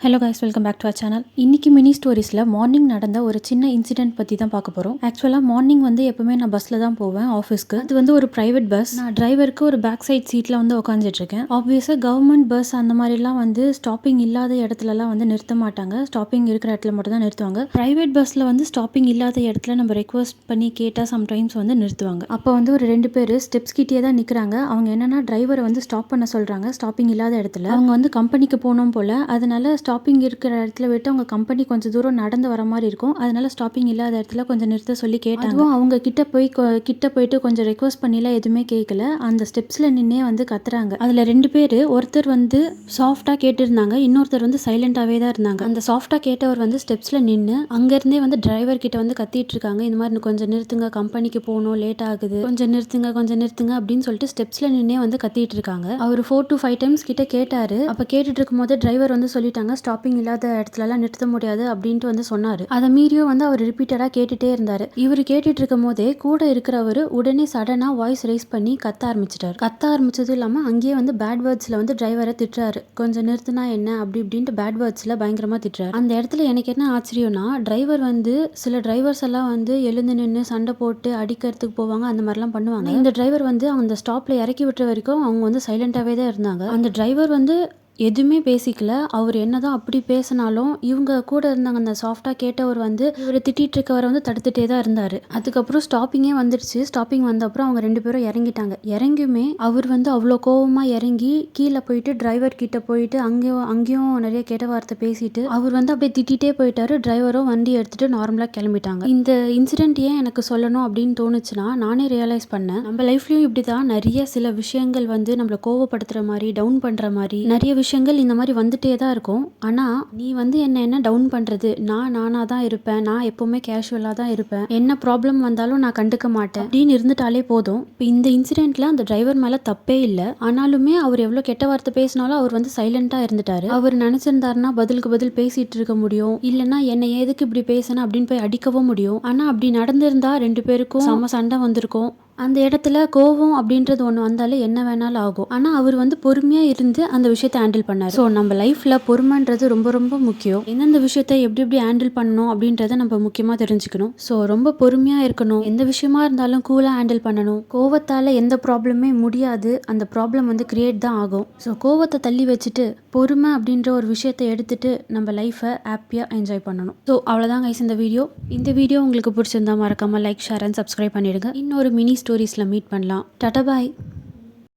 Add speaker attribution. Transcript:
Speaker 1: Hello guys, welcome back to our channel. இன்னைக்கு mini ஸ்டோரிஸில் morning நடந்த ஒரு சின்ன இன்சிடென்ட் பற்றி தான் பார்க்க போகிறோம். ஆக்சுவலாக மார்னிங் வந்து எப்பவுமே நான் பஸ்ஸில் தான் போவேன் ஆஃபீஸ்க்கு. அது வந்து ஒரு ப்ரைவேட் பஸ். நான் டிரைவருக்கு ஒரு பேக் சைட் சீட்டில் வந்து உட்காந்துட்டு இருக்கேன். ஆப்வியஸாக கவர்மெண்ட் பஸ் அந்த மாதிரிலாம் வந்து ஸ்டாப்பிங் இல்லாத இடத்துலலாம் வந்து நிறுத்த மாட்டாங்க. ஸ்டாப்பிங் இருக்கிற இடத்துல மட்டும் தான் நிறுத்துவாங்க. ப்ரைவேட் பஸ்ஸில் வந்து ஸ்டாப்பிங் இல்லாத இடத்துல நம்ம ரெக்வஸ்ட் பண்ணி கேட்டால் சம்டைம்ஸ் வந்து நிறுத்துவாங்க. அப்போ வந்து ஒரு 2 பேர் ஸ்டெப்ஸ் கிட்டே தான் நிற்கிறாங்க. அவங்க என்னன்னா டிரைவரை வந்து ஸ்டாப் பண்ண சொல்கிறாங்க. ஸ்டாப்பிங் இல்லாத இடத்துல அவங்க வந்து கம்பெனிக்கு போகணும் போல். அதனால ஸ்டாப்பிங் இருக்கிற இடத்துல விட்டு அவங்க கம்பெனி கொஞ்சம் தூரம் நடந்து வர மாதிரி இருக்கும். அதனால ஸ்டாப்பிங் இல்லாத இடத்துல கொஞ்சம் நிறுத்த சொல்லி கேட்டாங்க. அதுவும் அவங்க கிட்ட போயிட்டு கொஞ்சம் ரெக்வஸ்ட் பண்ணிலாம் எதுவுமே கேட்கல. அந்த ஸ்டெப்ஸில் நின்னே வந்து கத்துறாங்க. அதில் 2 பேர், ஒருத்தர் வந்து சாஃப்டாக கேட்டிருந்தாங்க, இன்னொருத்தர் வந்து சைலண்டாகவே தான் இருந்தாங்க. அந்த சாஃப்டாக கேட்டவர் வந்து ஸ்டெப்ஸில் நின்று அங்கேருந்தே வந்து டிரைவர் கிட்ட வந்து கத்திட்டு இருக்காங்க. இந்த மாதிரி கொஞ்சம் நிறுத்துங்க, கம்பெனிக்கு போகணும், லேட் ஆகுது, கொஞ்சம் நிறுத்துங்க அப்படின்னு சொல்லிட்டு ஸ்டெப்ஸில் நின்னே வந்து கத்திட்டு இருக்காங்க. அவர் 4 to 5 டைம்ஸ் கிட்ட கேட்டாரு. அப்போ கேட்டுட்டு இருக்கும் போது டிரைவர் வந்து சொல்லிட்டாங்க, ஸ்டாப்பிங் இல்லாத இடத்துலலாம் நிறுத்த முடியாது அப்படின்ட்டு வந்து சொன்னார். அதை மீறியும் வந்து அவர் ரிப்பீட்டடாக கேட்டுகிட்டே இருந்தார். இவர் கேட்டுட்டு இருக்கும் போதே கூட இருக்கிறவர் உடனே சடனாக வாய்ஸ் ரைஸ் பண்ணி கத்த ஆரம்பிச்சிட்டார். கத்த ஆரம்பிச்சதும் இல்லாமல் அங்கேயே வந்து பேட் வேர்ட்ஸில் வந்து டிரைவரை திட்டுறாரு. கொஞ்சம் நிறுத்தினா என்ன அப்படி இப்படின்ட்டு பேட் வேர்ட்ஸில் பயங்கரமாக திட்டுறாரு. அந்த இடத்துல எனக்கு என்ன ஆச்சரியம்னா, டிரைவர் வந்து சில டிரைவர்ஸ் எல்லாம் வந்து எழுந்து நின்று சண்டை போட்டு அடிக்கிறதுக்கு போவாங்க, அந்த மாதிரிலாம் பண்ணுவாங்க. இந்த டிரைவர் வந்து அந்த ஸ்டாப்பில் இறக்கி விட்டுற வரைக்கும் அவங்க வந்து சைலண்டாகவே தான் இருந்தாங்க. அந்த டிரைவர் வந்து எதுவுமே பேசிக்கல. அவர் என்னதான் அப்படி பேசினாலும் இவங்க கூட இருந்தாங்க அந்த சாஃப்டாக கேட்டவர் வந்து இவர் திட்டிட்டு இருக்கவரை வந்து தடுத்துட்டே தான் இருந்தார். அதுக்கப்புறம் ஸ்டாப்பிங்கே வந்துடுச்சு. ஸ்டாப்பிங் வந்த அப்புறம் அவங்க 2 பேரும் இறங்கிட்டாங்க. இறங்கியுமே அவர் வந்து அவ்வளோ கோவமாக இறங்கி கீழே போயிட்டு டிரைவர் கிட்ட போயிட்டு அங்கேயும் நிறைய கெட்ட வார்த்தை பேசிட்டு அவர் வந்து அப்படியே திட்டிகிட்டே போயிட்டாரு. டிரைவரும் வண்டி எடுத்துட்டு நார்மலாக கிளம்பிட்டாங்க. இந்த இன்சிடென்ட் ஏன் எனக்கு சொல்லணும் அப்படின்னு தோணுச்சுன்னா, நானே ரியலைஸ் பண்ணேன், நம்ம லைஃப்லயும் இப்படி தான் நிறைய சில விஷயங்கள் வந்து நம்மளை கோவப்படுத்துற மாதிரி, டவுன் பண்ணுற மாதிரி நிறைய விஷயங்கள் இந்த மாதிரி வந்துட்டே தான் இருக்கும். ஆனால் நீ வந்து என்ன டவுன் பண்ணுறது, நானாக தான் இருப்பேன், நான் எப்போவுமே கேஷுவலாக தான் இருப்பேன், என்ன ப்ராப்ளம் வந்தாலும் நான் கண்டுக்க மாட்டேன் அப்படின்னு இருந்துட்டாலே போதும். இப்போ இந்த இன்சிடென்ட்ல அந்த டிரைவர் மேலே தப்பே இல்லை. ஆனாலுமே அவர் எவ்வளோ கெட்ட வார்த்தை பேசினாலும் அவர் வந்து சைலண்டாக இருந்துட்டாரு. அவர் நினச்சிருந்தாருன்னா பதிலுக்கு பதில் பேசிட்டு இருக்க முடியும், இல்லைன்னா என்னை எதுக்கு இப்படி பேசினா அப்படின்னு போய் அடிக்கவும் முடியும். ஆனால் அப்படி நடந்திருந்தா 2 பேருக்கும் செம சண்டை வந்திருக்கும். அந்த இடத்துல கோவம் அப்படின்றது ஒன்று வந்தாலே என்ன வேணாலும் ஆகும். ஆனால் அவர் வந்து பொறுமையாக இருந்து அந்த விஷயத்தை ஹேண்டில் பண்ணார். ஸோ நம்ம லைஃப்பில் பொறுமைன்றது ரொம்ப ரொம்ப முக்கியம். எந்தெந்த விஷயத்தை எப்படி ஹேண்டில் பண்ணணும் அப்படின்றத நம்ம முக்கியமாக தெரிஞ்சுக்கணும். ஸோ ரொம்ப பொறுமையாக இருக்கணும். எந்த விஷயமா இருந்தாலும் கூலாக ஹேண்டில் பண்ணணும். கோவத்தால் எந்த ப்ராப்ளமே முடியாது, அந்த ப்ராப்ளம் வந்து கிரியேட் தான் ஆகும். ஸோ கோவத்தை தள்ளி வச்சுட்டு பொறுமை அப்படின்ற ஒரு விஷயத்தை எடுத்துட்டு நம்ம லைஃப்பை ஹாப்பியாக என்ஜாய் பண்ணணும். ஸோ அவ்வளோதான் கைஸ் இந்த வீடியோ உங்களுக்கு பிடிச்சிருந்தா மறக்காமல் லைக், ஷேர் அண்ட் சப்ஸ்கிரைப் பண்ணிடுங்க. இன்னொரு மினி ஸ்டோரிஸில் மீட் பண்ணலாம். டாடா பாய்.